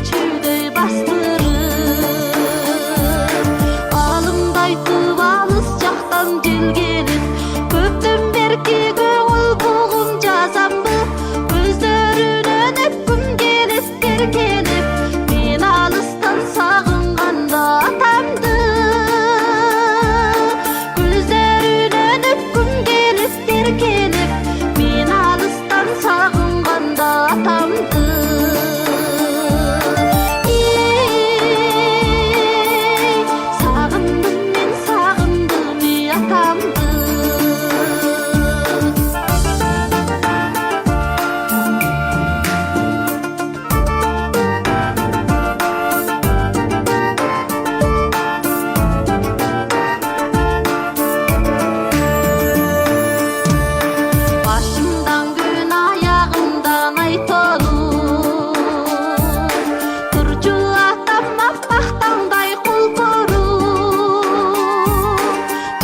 көчүүдөй бастырып алымды айтып алыс жактан келгенип көптөн берки көңүл бугум жазамбы көздөрүнөн өпкүм келип беркелеп мен алыстан сагынганда атамды көздөрүнөн өпкүм келип беркелеп мен алыстан сагынганда атамды сагындым мен сагындым атамды башымдан күн аягымдан ай толуп турчу атам аппак таңдай кулкуруп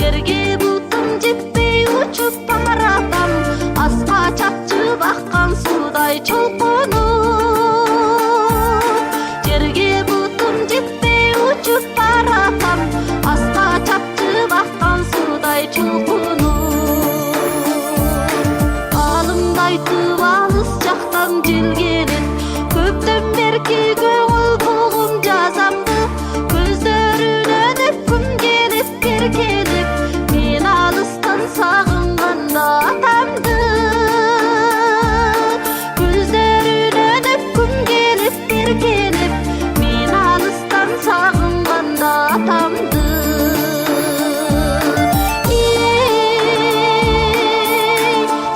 жерге бутум жетпей учуп баратам аска чапчып аккан суудай чолкунуп жерге бутум жетпей учуп баратам аска чапчып аккан суудай чолкунуп алымды айтып алыс жактан келгенип көптөн берки көңүл бугум жазамбы көздөрүнөн өпкүм келип беркелеп мен алыстан сагынганда атамды көздөрүнөн өпкүм келип беркелеп мен алыстан сагынганда атамды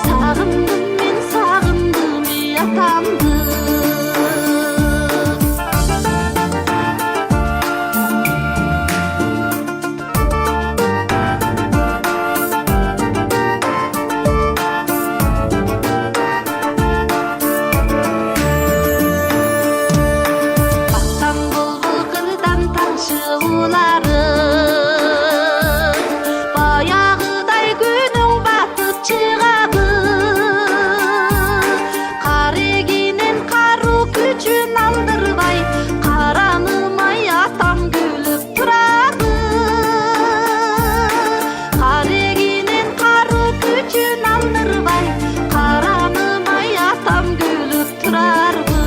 сагындым мен сагындым атамды баттан булбул кырдан тамчы ууларым баягыдай күнүң батып чыгабы кар эгинен каруу күчүн алдырбай каранымай атам күлүп турабы кар эгинен каруу күчүн алдырбай каранымай атам күлүп турарбы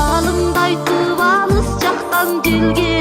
алымды айтып алыс жактан келген